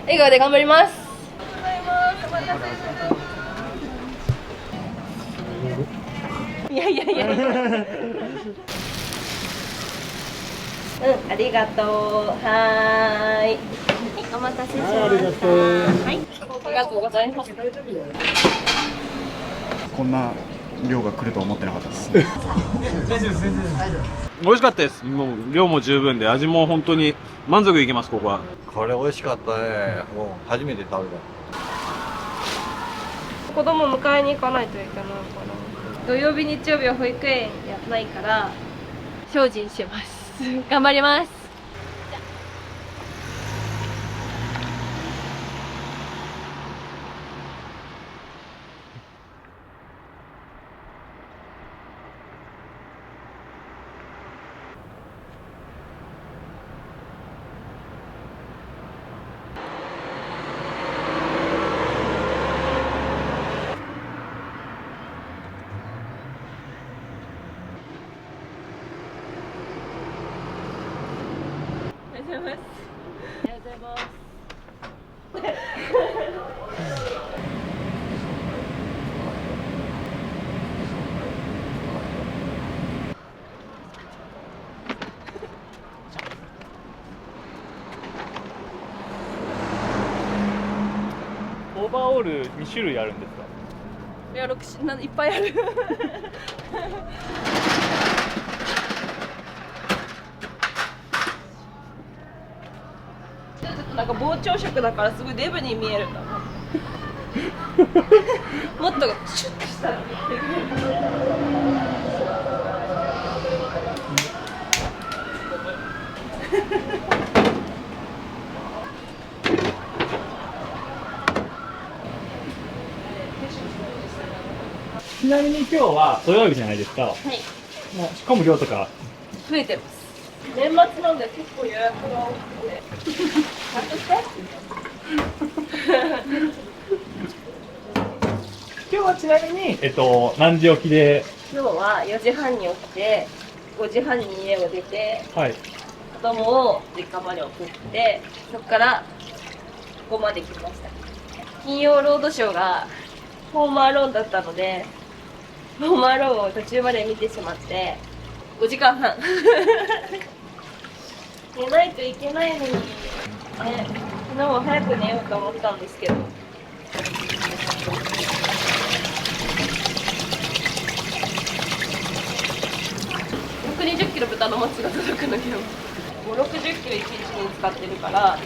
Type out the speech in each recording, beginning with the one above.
笑顔で頑張ります。いやいやいや。ありがとう。はーい。お待たせしました。はい。ありがとうございます。こんな量が来ると思ってなかったです。美味しかったです。もう量も十分で、味も本当に満足いけます。ここは。これ美味しかったね。もう初めて食べた。子供迎えに行かないといけないから。土曜日日曜日は保育園やないから精進します。頑張ります。ありがとうございます。ありがとうございます。オーバーオール2種類あるんですか？いや、いっぱいある。なんか膨張色だからすごいデブに見えるんだな。もっとシュッとしたら。ちなみに今日は土曜日じゃないですか。はい。もう仕込む量とか増えてます。年末なんで結構予約が多くて。今日はちなみに何時起きで？今日は4時半に起きて、5時半に家を出て、はい。子供を実家まで送って、そこからここまで来ました。金曜ロードショーがホームアローンだったので、ホームアローンを途中まで見てしまって、5時間半。寝ないといけないのに、ね、昨日は早く寝ようと思ったんですけど。120キロ豚のもつが届くのけど、5、60キロ1日に使ってるから、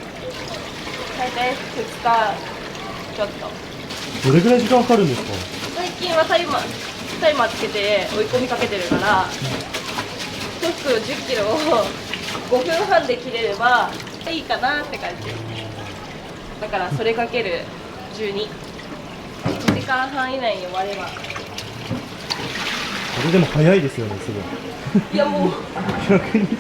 大体2日ちょっと。どれぐらい時間かかるんですか？最近はタイマーつけて追い込みかけてるから、1袋10キロを5分半で切れればいいかなって感じ。だからそれかける12。1時間半以内に終われば。それでも早いですよね、すごい。いやもう120。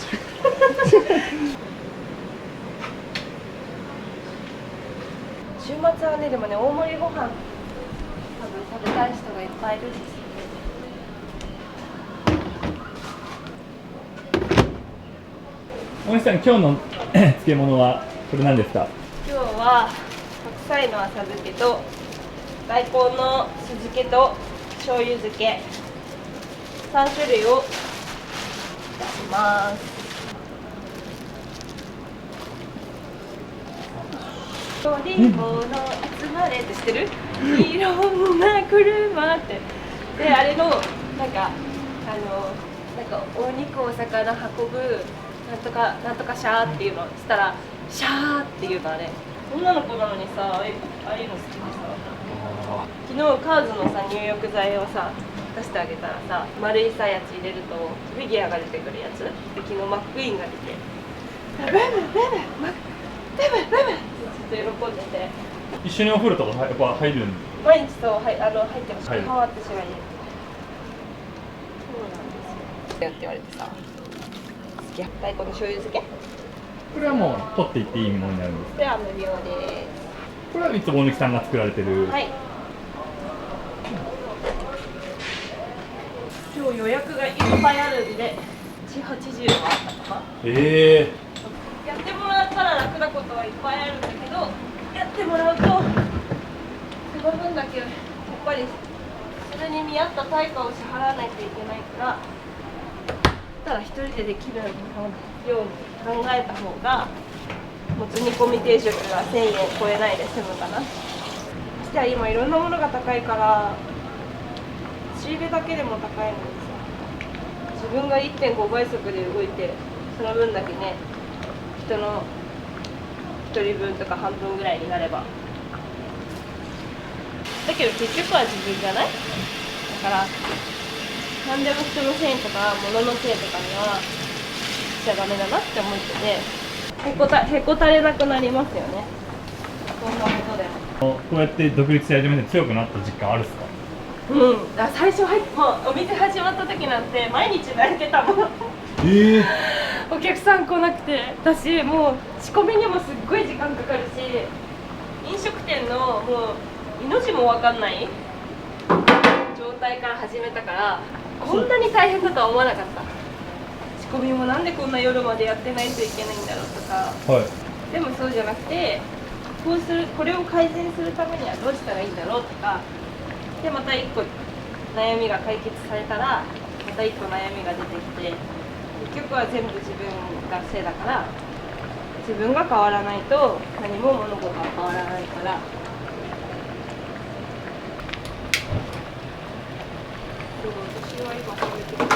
週末はね、でもね、大盛りご飯多分食べたい人がいっぱいいるんですよね。大西さん、今日の漬物はこれ何ですか？今日は白菜の浅漬けと大根の酢漬けと醤油漬け3種類を出します。乗り物集まれって知ってる？いろんな車って。で、あれのなんかお肉お魚運ぶなんとかシャーっていうのしたらシャーっていうのあれ女の子なのにさ、ああいうの好きでさ、昨日カーズのさ入浴剤をさ出してあげたらさ、丸いさやつ入れるとフィギュアが出てくるやつで、昨日マックイーンが出てベムってずっと喜んでて、一緒にお風呂とかやっぱ入るん？毎日そう入ってました。はい私が入れてそうなんですよって言われてさ、好きや大根の醤油漬け、これはもう取っていっていいものになるんですか？これは無料です。これはいつも大貫さんが作られてる。はい。今日予約がいっぱいあるんで、7、80はあったかな。ええやってもらったら楽なことはいっぱいあるんだけど、てもらうとその分だけやっぱりそれに見合った対価を支払わないといけないからただ一人でできるように考えた方がもつ煮込み定食が1000円超えないで済むかな。そしたら今いろんなものが高いから仕入れだけでも高いのにさ、自分が 1.5 倍速で動いてその分だけね人の1人分とか半分ぐらいになれば、だけど結局は自分じゃない。だから何でも人のせいとか物のせいとかにはしちゃダメだなって思ってて、へこたれなくなりますよね、そんなことでも。こうやって独立し始めて強くなった実感あるっすか？だから最初もうお店始まった時なんて毎日泣いてたもんお客さん来なくて、私もう仕込みにもすっごい時間かかるし、飲食店のもう命も分かんない状態から始めたからこんなに大変だとは思わなかった。仕込みもなんでこんな夜までやってないといけないんだろうとか、はい。でもそうじゃなくてこれを改善するためにはどうしたらいいんだろうとかで、また1個悩みが解決されたらまた1個悩みが出てきて、結局は全部自分がせいだから、自分が変わらないと何も物事は変わらないから。私は今そういう気持ち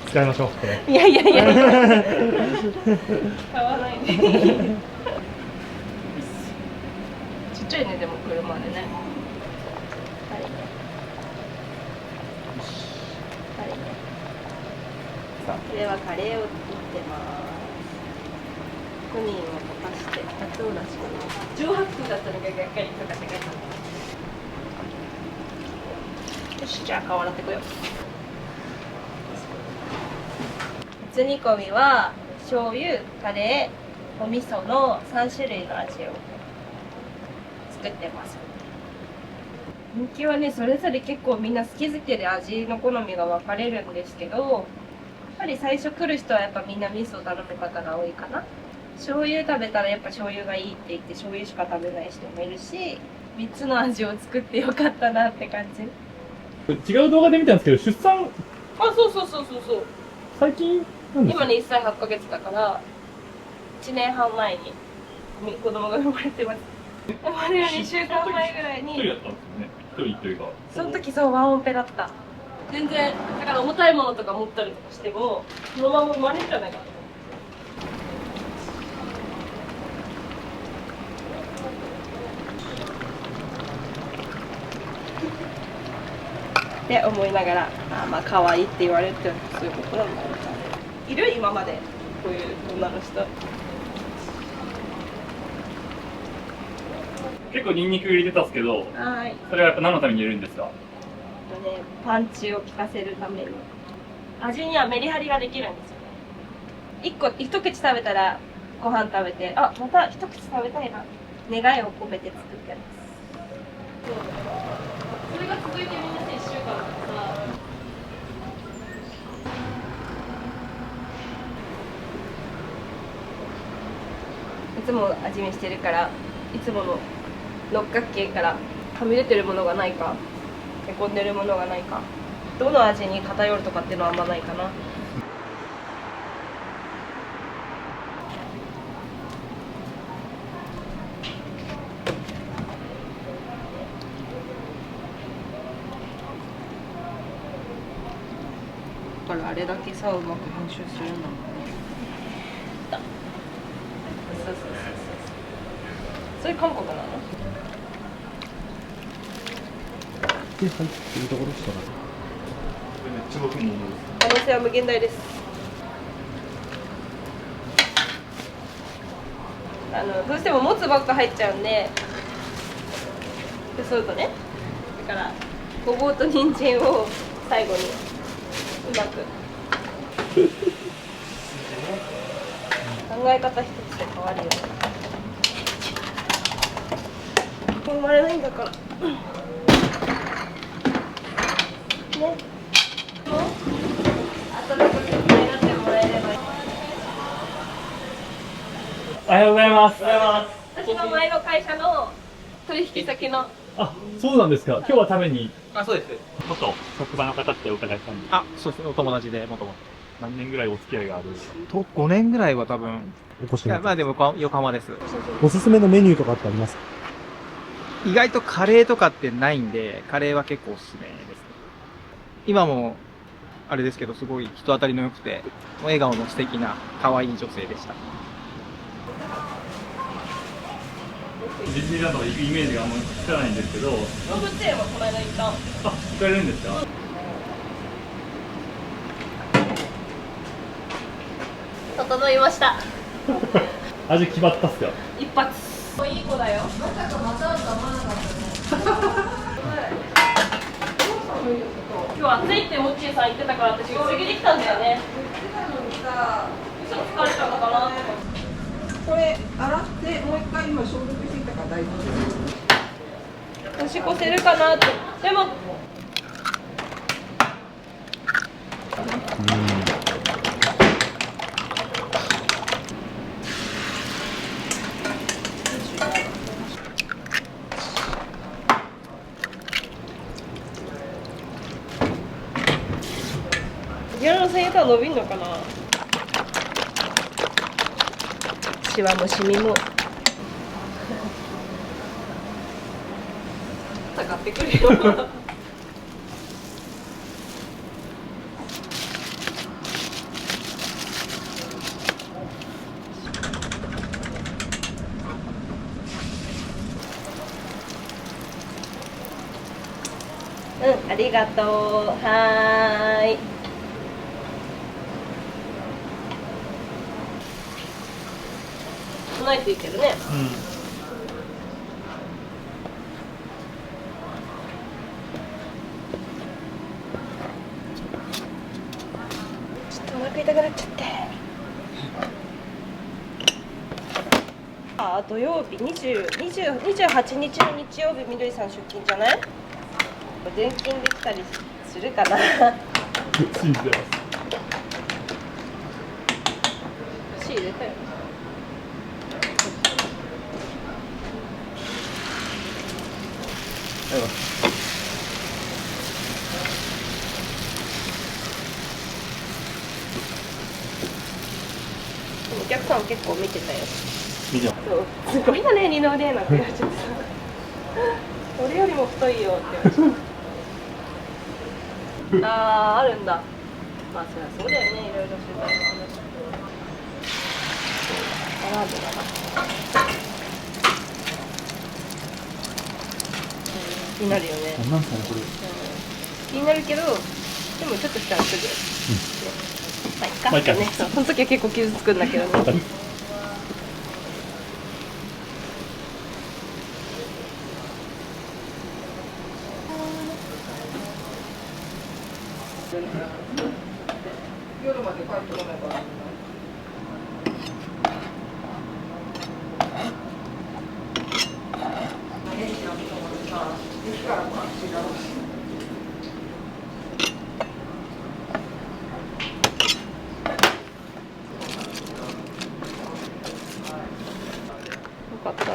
使いましょうこれ。いや買わないでちっちゃいね、でも車でね。はいはい、ではカレーを作ってます。クミンを溶かしてカツオだし上白糖だったのががっかりとかって書いてある。よし、じゃあ顔洗ってこよう。もつ煮込みは醤油、カレー、お味噌の3種類の味を作ってます。人気はね、それぞれ結構みんな好き好きで味の好みが分かれるんですけど、やっぱり最初来る人はやっぱみんな味噌を頼む方が多いかな。醤油食べたらやっぱ醤油がいいって言って醤油しか食べない人もいるし、3つの味を作ってよかったなって感じ。違う動画で見たんですけど、出産そう最近なんですか？今ね1歳8ヶ月だから1年半前に子供が生まれてます。生まれる2週間前ぐらいに。一人だったんですよね。一人というか。その時そうワンオペだった。全然だから重たいものとか持ったりとかしてもそのまま生まれるんじゃないかな。って思いながら、まあ可愛いって言われるってそういうことなんだろうな。いる今までこういう女の人。結構ニンニク入れてたんですけど、はい。それはやっぱ何のために入れるんですか？パンチを効かせるために味にはメリハリができるんですよね。一口食べたらご飯食べて、また一口食べたいな、願いを込めて作ってます。それが続いてみんなで1週間だからさ、いつも味見してるからいつもの六角形からはみ出てるものがないか、へこんでるものがないか、どの味に偏るとかっていうのはあんまないかな。だからあれだけさうまく編集するんだもんね。それ韓国なの？で入ってるところしたらめっちゃ僕も思う。可能性は無限大です。どうしてももつばっか入っちゃうんで、そうとね、だからごぼうと人参を最後にうまく考え方一つで変わるよね。生まれないんだからね。もう温かくなってもはようございます。私の前の会社の取引先の。あ、そうなんですか。今日は食べに。あ、そうです。元職場の方ってお伺いしたんで。あ、そうです。お友達で、元々。何年ぐらいお付き合いがあるんですか。と、5年ぐらいは多分。いや、お越しになったまあでも、横浜です。おすすめのメニューとかってありますか？意外とカレーとかってないんで、カレーは結構おすすめですね。今も、あれですけど、すごい人当たりの良くて、笑顔の素敵な、可愛い女性でした。ディズニーランドのイメージがあんまりつかないんですけど。動物園はこの間行った。あ、行かれるんですか。整いました。味決まったっすか。一発。いい子だよ。まさかまた会うと思わなかったね。今日暑いってモッチーさん言ってたから私薄着できたんだよね。嘘つかれたのかなと思って。これ洗ってもう一回今消毒してきたから大丈夫です。年越せるかなって。でもギャラの1000円から伸びんのかな。シワもシミも下がってくるよ。うん、ありがとう。はーい。ないといいけどね。ちょっとお腹痛くなっちゃって。あ、土曜日28日の日曜日みどりさん出勤じゃない？電金できたりするかな。信じてます。仕入れたよ。お客さん結構見てたよ。見てまそうすごいよね、二の腕なんて言われちゃってさ。俺よりも太いよって言われちゃった。あるんだ。まあそりゃそうだよね、いろいろ取材の話。アラードだな。気になるよね。なんすかねこれ。気になるけど、でもちょっとしたらすぐ。まあいっかってね。そうその時は結構傷つくんだけどね。夜まで帰ってこないから。駅からも走るだろうし。よかった。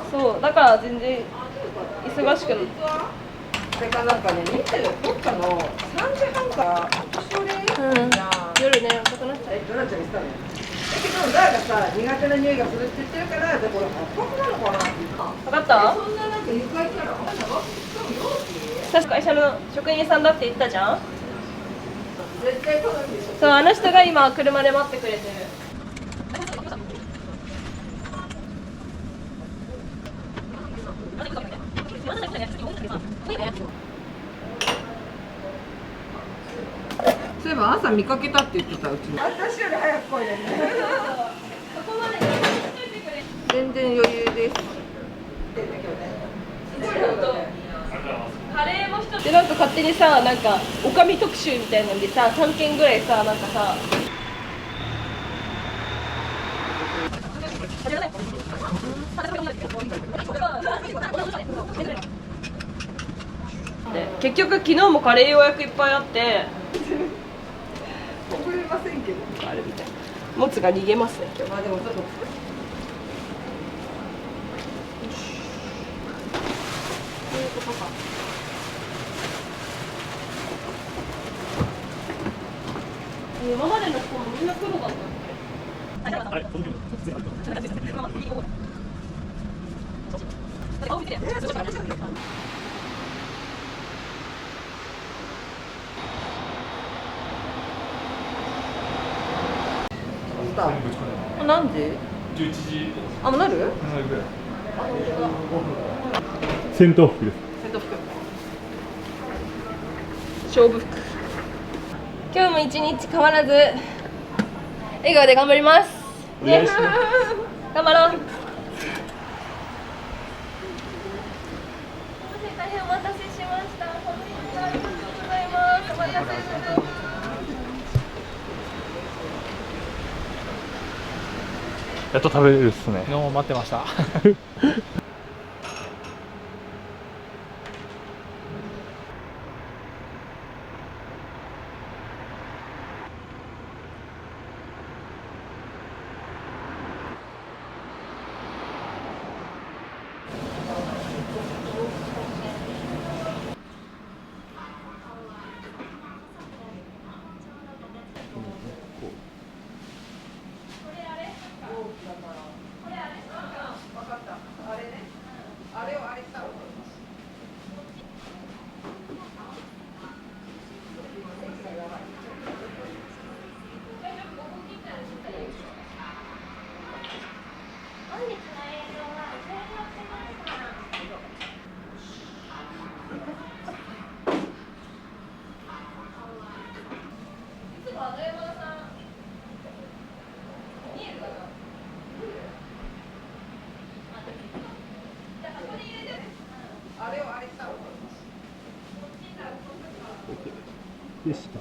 そうだから全然忙しくない。それからなんかね、見てるどっかの3時半から年寄り夜ね遅くなっちゃう。ドラちゃん言ってたのよ。だけど誰がさ苦手な匂いがするって言ってるから、これ八角なのかなって言ってた。分かった？そんななんか愉快キャラ。確か会社の職員さんだって言ったじゃん。絶対好みでしょ。そう、あの人が今車で待ってくれてる。そういえば朝見かけたって言ってたうちの。私より早く来いよね。そこまで全然余裕です。カレーも一つでなんか勝手にさ、なんかおかみ特集みたいなんでさ、3件ぐらいさ、なんかさ結局昨日もカレー予約いっぱいあって遅れませんけど。あれみたいな。もつが逃げますね今日。まあでもちょっと。こういうことか。今までの人もみんな黒かったっ何時11時あ、もうなるぐらい。戦闘服です。戦闘服。勝負服。今日も一日変わらず笑顔で頑張ります。お願いします頑張ろう。大変お待たせしました。本当にありがとうございます。お待たせしました。やっと食べれるっすね。の待ってましたあれをあれしたあれをあれしたでした。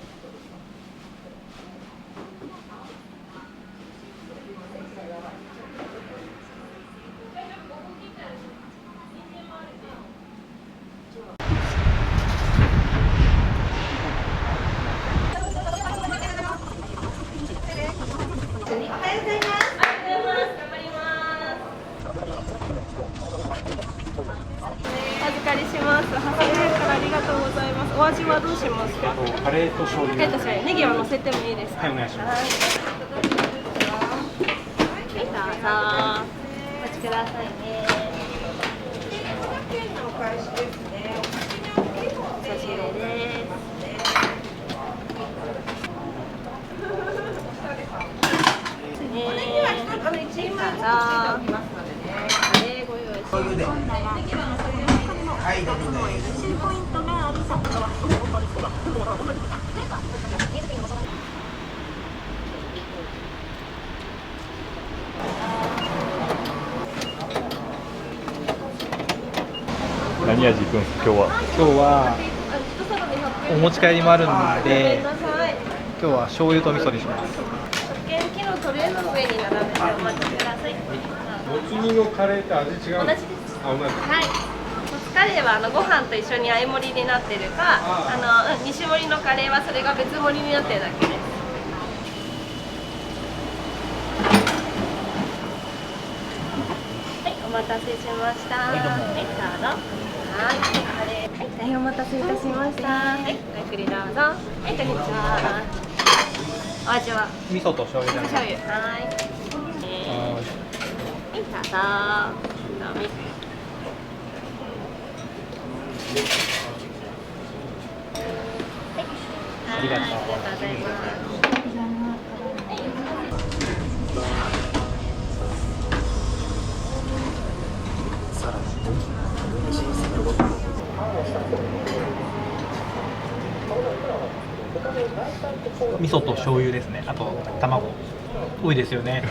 お預かりします。8,000円からありがとうございます。お味はどうしますか？カレーと醤油。ネギは乗せてもいいですか？はい、お願いします。はい、どうぞ。お待ちくださいね。お返しですね。差し入れです。おネギは1枚おきますのでね。ご用意します。何味いくんですか今日は。今日はお持ち帰りもあるんでごめんなさい。今日は醤油と味噌にします食券機のトレーの上に並べてお待ちください。もつ煮のカレーって味違う同じです。あ、同じ。はい。もつカレーはご飯と一緒に合い盛りになってるか、2種盛りのカレーはそれが別盛りになってるだけです。はい、お待たせしました。はい、どうぞ。はい、カレー。はい、大変お待たせいたしました。はい、ごゆっくりどうぞ。はい、こんにちは。お味は？味噌と醤油で醤油。はい。はい、どうぞ。どうぞ。ありがとうございます。味噌と醤油ですね。あと卵多いですよね。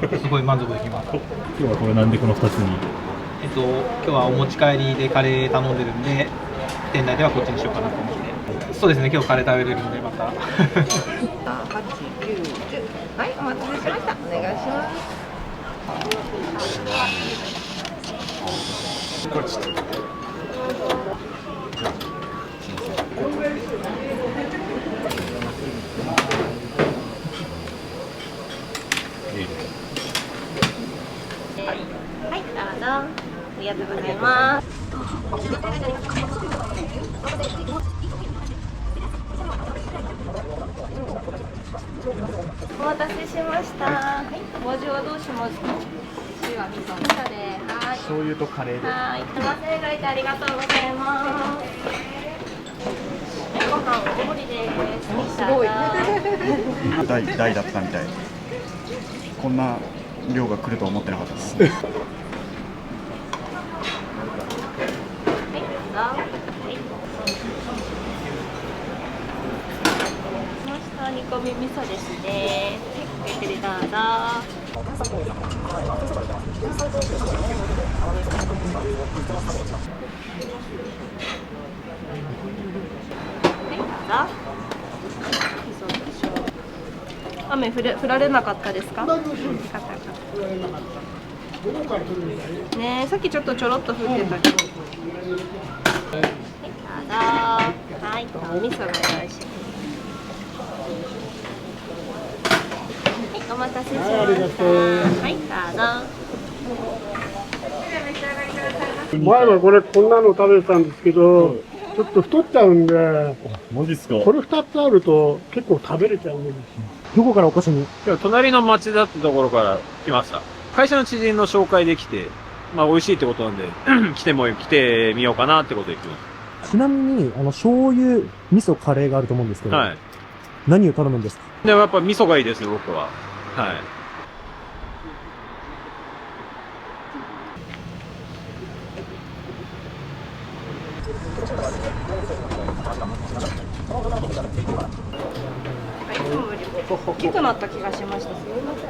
すごい満足できます。今日はこれなんでこの2つに。今日はお持ち帰りでカレー頼んでるんで、店内ではこっちにしようかなと思って。そうですね。今日カレー食べれるんでまた。8、9、10。はい、お待たせしました。お願いします。これちょっと。せしました。はい、お味はどうしますか？塩は味噌で、はい。醤油とカレーで。はい、すみません、ご来店ありがとうございます。ご飯大盛りです。すごい。大だったみたい。こんな量が来るとは思ってなかったです。はい、どうぞ。はい。ました煮込み味噌ですね。ゆっくりどうぞ。雨降られなかったですか？ねえ、さっきちょっとちょろっと降ってたけど。はい、どうぞ。はい、お味噌ご用意します。はい、お待たせしました。はい、どうぞ。前はこれこんなの食べてたんですけど、ちょっと太っちゃうんで、マジっすか。これ2つあると結構食べれちゃうんです。どこからお越しに？いや、隣の町だってところから来ました。会社の知人の紹介で来て、まあ美味しいってことなんで、来てみようかなってことで来ましちなみに、醤油、味噌、カレーがあると思うんですけた。ど、はい。何を頼むんですか？でもやっぱ味噌がいいですね、僕は。はい。大きくなった気がしました。すみませ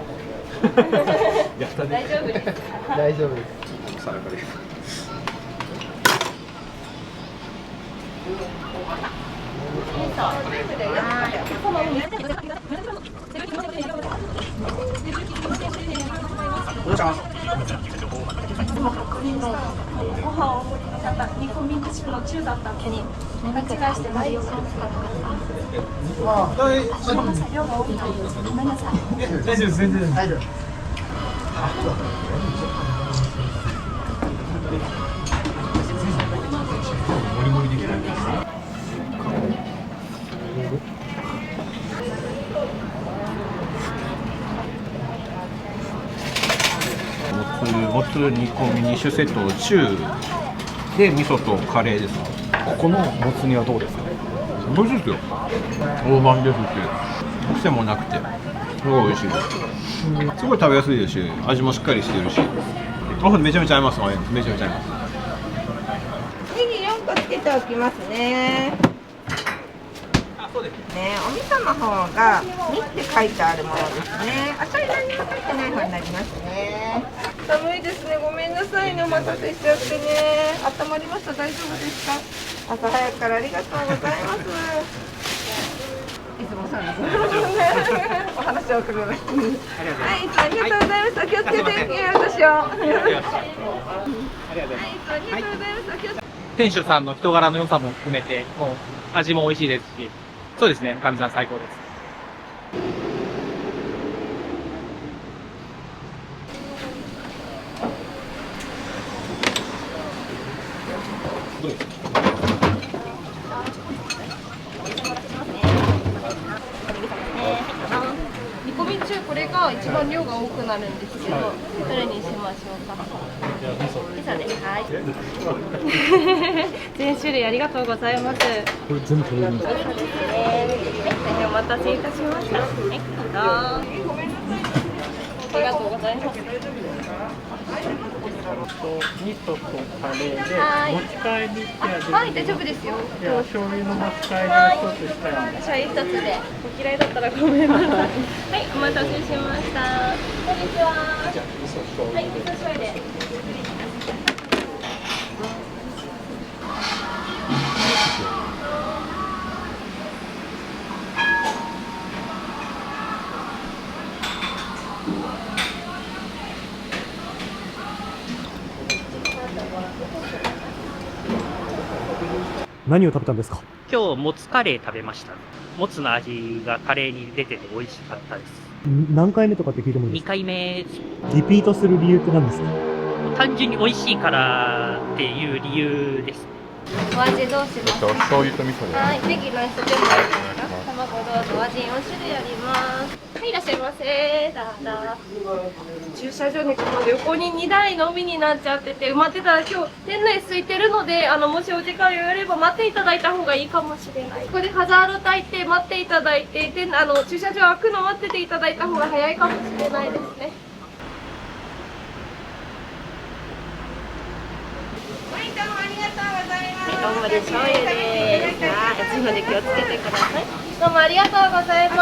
ん。大丈夫です。大丈夫です。ご飯を煮込み串の中だったのに目が違いして内容が大丈夫、全然大丈夫。もつ煮込み2種セット中で味噌とカレーです。ここのもつ煮はどうですか？美味しいですよ。大判ですし、癖もなくてすごい美味しいです。すごい食べやすいですし、味もしっかりしてるし、めちゃめちゃ合います。めちゃめちゃ合います。ネギ4個つけておきますね。そうですね、お味噌の方が「に」って書いてあるものですね。あ、それ何も書いてない方になりますね。寒いですね。ごめんなさいね。お待たせしちゃってね。温まりました。大丈夫ですか？朝早くからありがとうございます。いつもそうです。お話をくれる。はい、いつもありがとうございます。気をつけて、私を。はい、いつもありがとうございます。店主さんの人柄の良さも含めて、もう味も美味しいですし、そうですね、かみさん最高です。煮込み中これが一番量が多くなるんですけど、どれにしましょうか。味噌です。はい。全種類ありがとうございます。これ全部食べるんですか？そうですね。はい、お待たせいたしました。はい、どうぞ。ありがとうございます。味噌とカレーではい持ち帰りってやつ。はい、大丈夫ですよ。いや、醤油の持ち帰りを一つしたいので。私は一つで。お嫌いだったらごめんなさい。はい、お待たせしました。こんにちは。はい、味噌醤油で。何を食べたんですか？今日もつカレー食べました。もつの味がカレーに出てて美味しかったです。何回目とかって聞いてもいいです2か？回目、リピートする理由って何ですか？単純に美味しいからっていう理由です。お味どうしますか？醤油と味噌で。はい、ネギの一つでもいいですか？卵どうぞ、お味4種類あります。はい、いらっしゃいませ。どうぞ。駐車場にこの横に2台のみになっちゃってて、埋まってたら今日店内空いてるので、もしお時間余裕あれば待っていただいた方がいいかもしれない。ここでハザード焚いて待っていただいて、で駐車場開くの待ってていただいた方が早いかもしれないですね。はい、どうもありがとうございます。大盛り醤油です。はい、熱いので気をつけてください。どうもありがとうございます。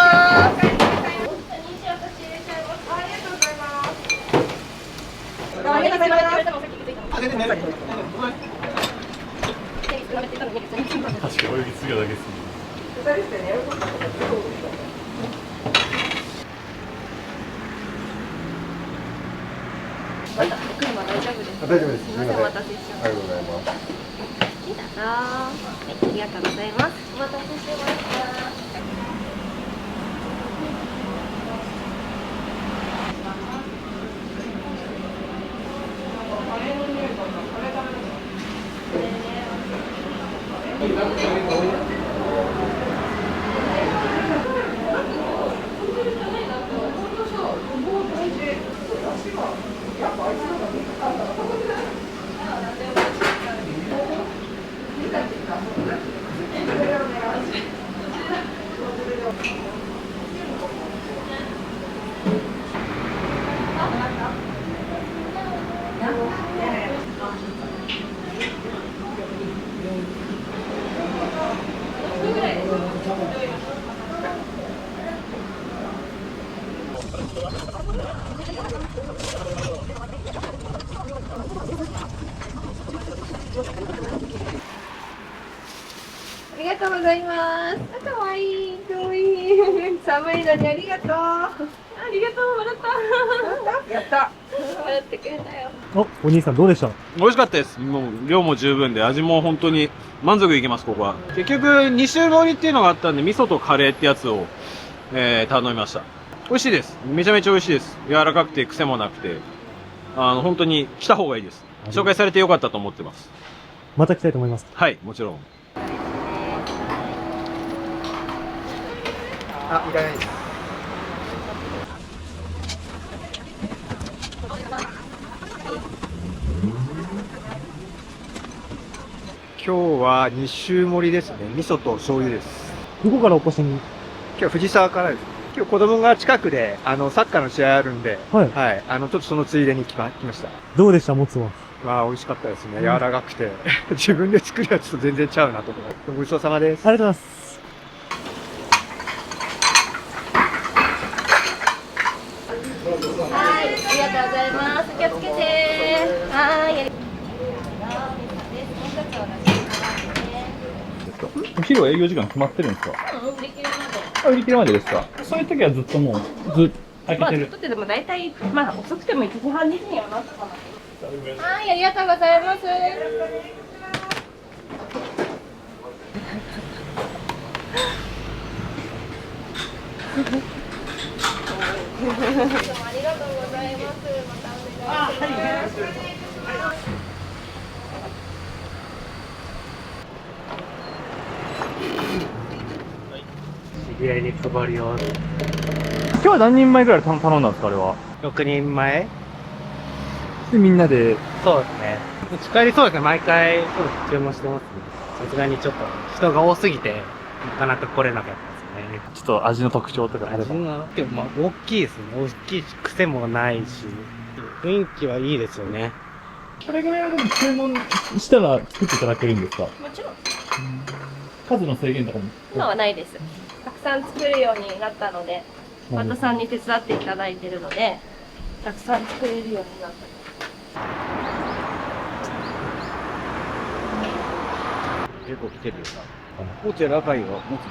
ありがとうございます。確かに泳ぎすぎだけですね。まだ車大丈夫ですか？大丈夫です。すみません、お待たせしました。ありがとうございます。はい、ありがとうございます。お待たせしました。ありがとうございます。あ、かわいい、かわいい。寒いのにありがとう。ありがとう、笑った。やった。笑ってくれたよ。お兄さんどうでした？美味しかったです。もう量も十分で、味も本当に満足いきます、ここは。結局、2種盛りっていうのがあったんで、味噌とカレーってやつを、頼みました。美味しいです。めちゃめちゃ美味しいです。柔らかくて癖もなくて、本当に来た方がいいです。紹介されてよかったと思ってます。また来たいと思います。はい、もちろん。あ、いらないです。今日は2種盛りですね。味噌と醤油です。どこからお越しに？今日は藤沢からです。今日子供が近くで、サッカーの試合あるんで、はい。はい。ちょっとそのついでに来ました。どうでしたもつは？まあ、美味しかったですね。柔らかくて。自分で作るやつと全然ちゃうなと思って。ごちそうさまです。ありがとうございます。はい、ありがとうございます。気をつけて。はい。お昼は営業時間決まってるんですか？売り切れまで。あ、売り切れまでですか？そういう時はずっともう、開けてる。ずっとってでも大体、遅くても1時半2時にはなったかな。はい、ありがとうございます。ありがとうございます。またお願いします。知り合いに配りを。今日は何人前ぐらい頼んだんですか、あれは。 6人前。で、みんなで。そうですね。持ち帰りそうですね。毎回注文してますね。さすがにちょっと人が多すぎて、なかなか来れなかったですね。ちょっと味の特徴とかあれば。味は、でも大きいですね。大きいし、癖もないし、雰囲気はいいですよね。これぐらいでも注文したら作っていただけるんですか？もちろん。数の制限とかも。今はないです。たくさん作るようになったので、パートさんに手伝っていただいているので、たくさん作れるようになった。結構来てるよな。こっち柔らかいよ、もつのこと。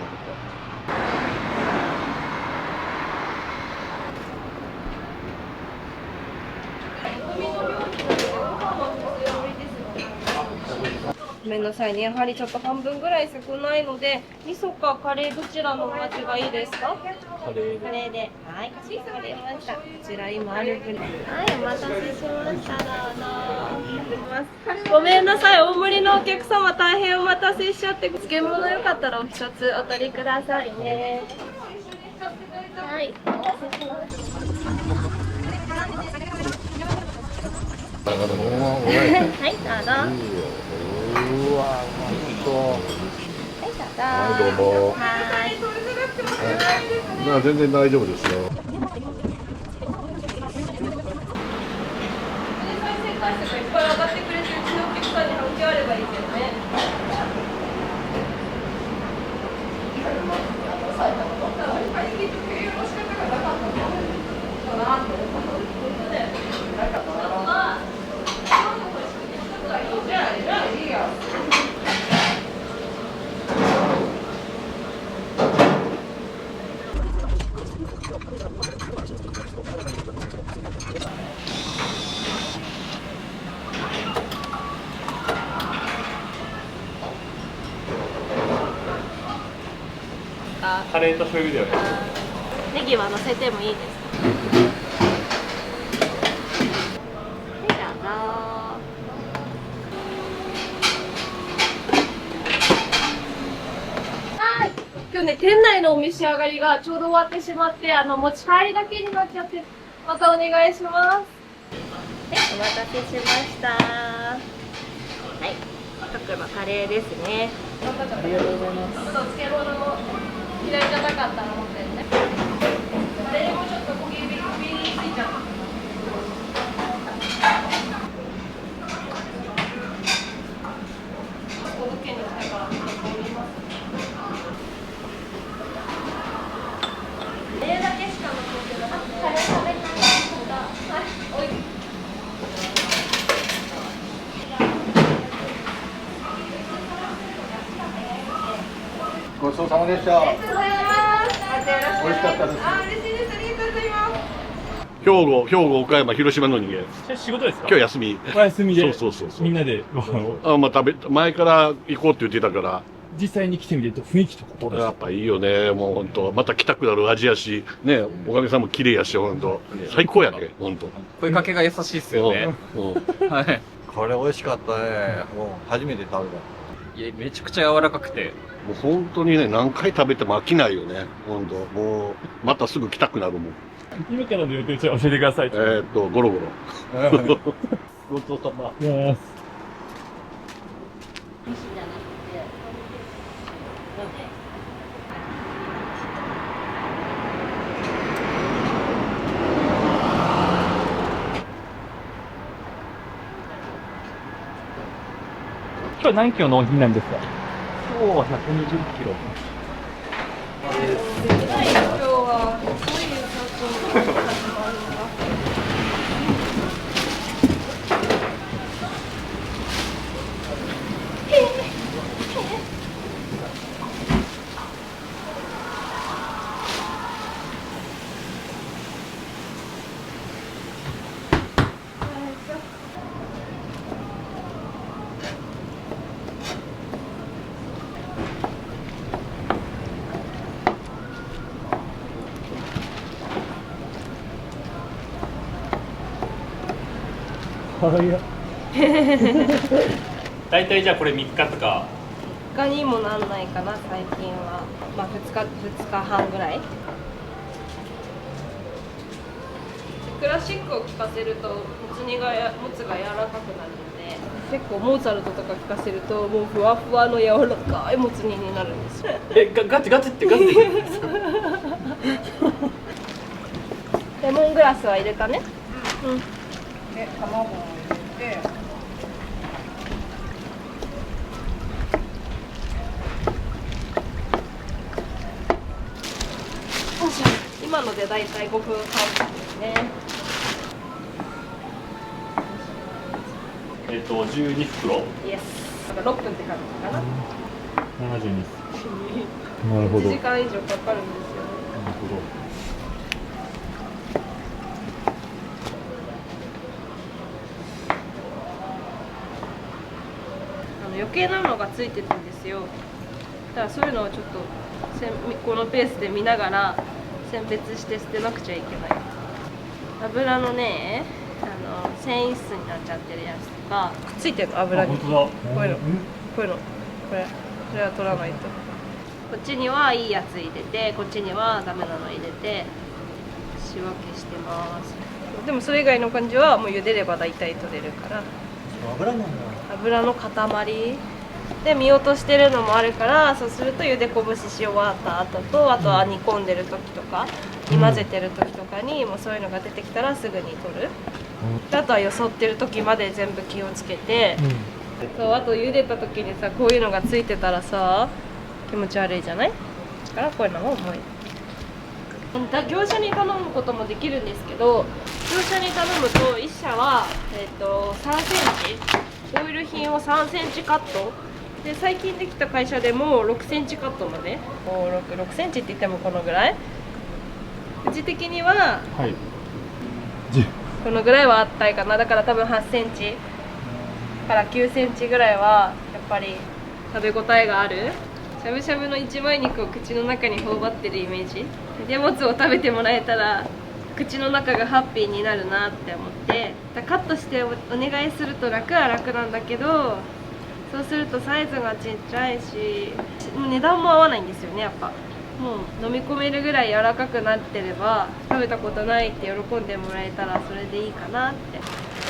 ごめんなさいね、やはりちょっと半分ぐらい少ないので、味噌かカレーどちらのお味がいいですか？カレーで。はい、かしこまりました。こちら今ある分。はい、お待たせしました。どうぞ。ごめんなさい、大盛りのお客様大変お待たせしちゃって、漬物よかったらお一つお取りくださいね。はい。はい、どうぞ。うわ、うまそう。はい、どうも。はい。まあ全然大丈夫ですよ。再生回数がいっぱい上がってくれて、うちのお客さんに反響あればいいけどね。カレーと醤油ではネギは乗せてもいいですか？はい、どうぞ。はい。今日ね、店内のお召し上がりがちょうど終わってしまって、持ち帰りだけになっちゃって、またお願いします。はい、お待たせしました。はい、特のカレーですね。ありがとうございます。漬物も嫌いじゃなかったら思ってね。カレーもちょっと焦げ目についちゃった。おどけにしたから見てみます。カレーだけしか残ってない。カレー食べたいですか？はい、おい。ごちそうさまでした。ありがとうございます。美味しかったです。あ、嬉しいです。ありがとうございます。兵庫、岡山、広島の人間。仕事ですか？今日休み。お休みで。そう。みんなでご飯を。あ、まあ前から行こうって言ってたから。実際に来てみると雰囲気とかどうですか？やっぱいいよね。もう本当また来たくなる味やし、ね、おかげさま綺麗やし、本当最高やね、本当。声かけが優しいっすよね。はい。これ美味しかったね。もう初めて食べた。いや、めちゃくちゃ柔らかくて。もう本当にね、何回食べても飽きないよね。本当もう、またすぐ来たくなるもん。今からの予定教えてください。ゴロゴロ。ごちそうさま。今日は何キロ納品なんですか？今日は120キロ。今日はどういう作品が始まるのか。大体じゃあこれ3日とか3日にもなんないかな、最近は。まあ2日半ぐらい。クラシックを聴かせるともつが柔らかくなるので、結構モーツァルトとか聴かせるともうふわふわの柔らかいもつ煮になるんですよ。ガチってガチでレモングラスは入れたね。うん。で、卵を入れて。今のでだいたい5分半ですね。12袋。イエス。6分って感じかな。72。なるほど。1時間以上かかるんですよね。なるほど。余計なのがついてるんですよ。だからそういうのをちょっとこのペースで見ながら選別して捨てなくちゃいけない。油のね、繊維質になっちゃってるやつとかくっついてるの、油に。こういうのこれは取らないと。こっちにはいいやつ入れて、こっちにはダメなの入れて仕分けしてます。でもそれ以外の感じはもう茹でれば大体取れるから。油の塊で見落としてるのもあるから、そうすると茹でこぼしし終わった後と、あとは煮込んでる時とか煮混ぜてる時とかにもうそういうのが出てきたらすぐに取る。であとはよそってる時まで全部気をつけて、そうあと茹でた時にさ、こういうのがついてたらさ気持ち悪いじゃない。だからこういうのも重い。業者に頼むこともできるんですけど、業者に頼むと1社は、3センチ、オイル品を3センチカットで、最近できた会社でも6センチカットまで、6センチって言ってもこのぐらい、うち的にはこのぐらいはあったいかな。だから多分8センチから9センチぐらいはやっぱり食べ応えがある。しゃぶしゃぶの一枚肉を口の中に頬張ってるイメージで、もつを食べてもらえたら口の中がハッピーになるなって思って、カットしてお願いすると楽は楽なんだけど、そうするとサイズがちっちゃいし値段も合わないんですよね。やっぱもう飲み込めるぐらい柔らかくなってれば、食べたことないって喜んでもらえたらそれでいいかなって。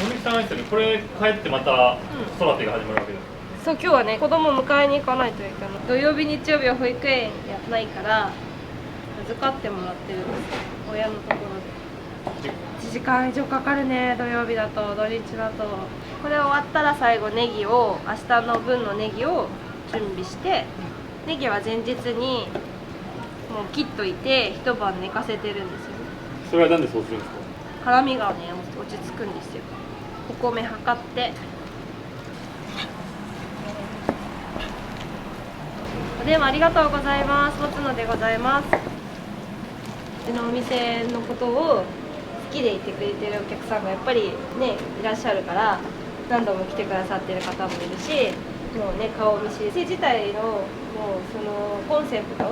おみさんあれですよね、これ帰ってまた育てが始まるわけですか。そう、今日はね、子供迎えに行かないといけない。土曜日日曜日は保育園やないから預かってもらってるんですよ、親のところで。1時間以上かかるね、土曜日だと。土日だとこれ終わったら最後ネギを、明日の分のネギを準備して、ネギは前日にもう切っといて一晩寝かせてるんですよね。それはなんでそうするんですか。辛みがね落ち着くんですよ。お米測って。お電話ありがとうございます。もつのでございます。うちのお店のことを好きでいてくれてるお客さんがやっぱりねいらっしゃるから、何度も来てくださってる方もいるし、もうね顔見知り、店自体のもうそのコンセプトと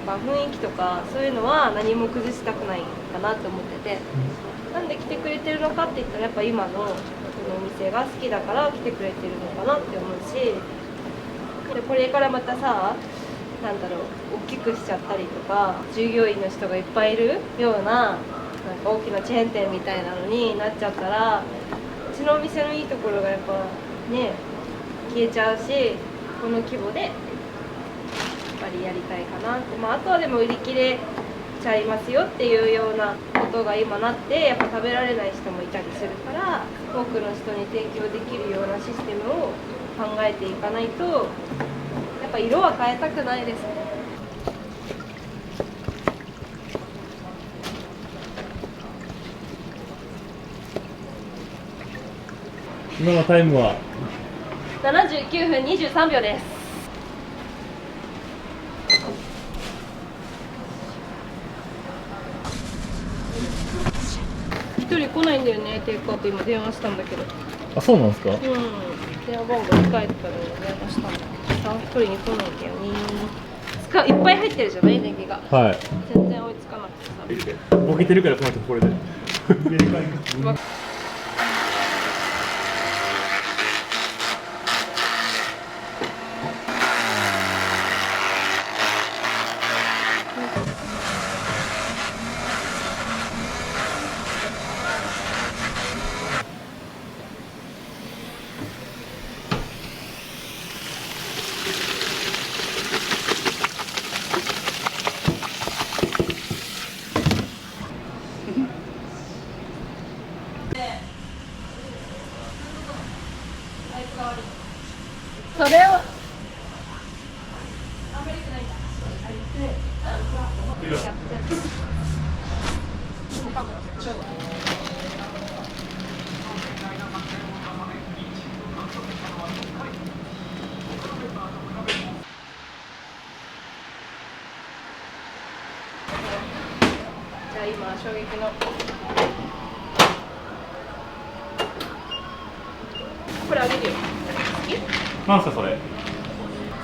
か雰囲気とかそういうのは何も崩したくないかなと思ってて、なんで来てくれてるのかって言ったらやっぱ今のこのお店が好きだから来てくれてるのかなって思うし、でこれからまたさ、なんだろう、大きくしちゃったりとか従業員の人がいっぱいいるような、なんか大きなチェーン店みたいなのになっちゃったら、うちのお店のいいところがやっぱね消えちゃうし、この規模でやっぱりやりたいかなって。あとはでも売り切れちゃいますよっていうようなことが今なって、やっぱ食べられない人もいたりするから、多くの人に提供できるようなシステムを考えていかないと、やっぱ色は変えたくないですね。今のタイムは79分23秒です。一人来ないんだよね、テイクアウト。今電話したんだけど。あ、そうなんですか。うん、電話番号控えてたのに電話したんだけどさ、一人に来ないんだよね。いっぱい入ってるじゃない、ネギが。はい。全然追いつかなくてさ。ボケてるからこの人これで。それをじゃあ今衝撃のこれあげるよ。好き？なんすかそれ。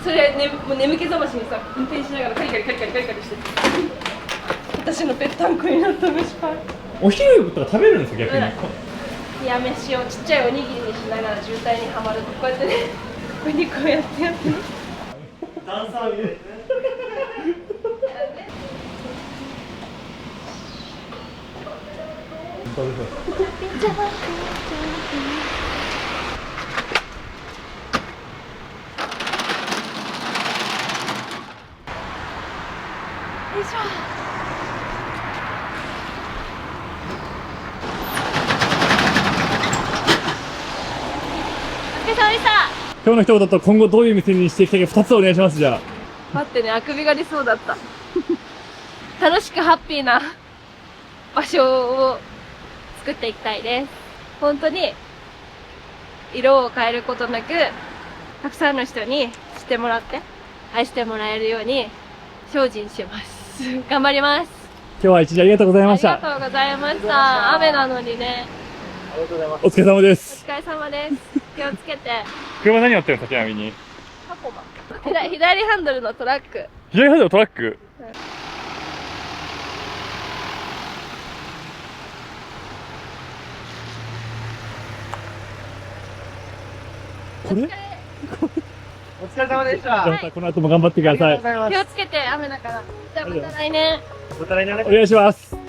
それ、ね、もう眠気覚ましにさ運転しながらカリカリカリカリカリカリして私のぺったんこになった蒸しパン。お昼とか食べるんですか逆に。冷や飯をちっちゃいおにぎりにしながら渋滞にはまるとこうやってねこうやってやってねダンサーみたいなよいしょ。お疲れ様でした。今日の一言と今後どういう店にしていきたいか2つお願いしますじゃあ。待ってね、あくびが出そうだった楽しくハッピーな場所を作っていきたいです。本当に色を変えることなくたくさんの人に知ってもらって愛してもらえるように精進します頑張ります。今日は一日ありがとうございました。ありがとうございました。雨なのにね。ありがとうございます。お疲れ様でおす。疲れ様です。気をつけて。車何乗ってるんですかちなみに。タコバ。左ハンドルのトラック。左ハンドルのトラック。これ？お疲れ様でした。またこの後も頑張ってください。気をつけて、雨だから。じゃあまた来年。お願いします。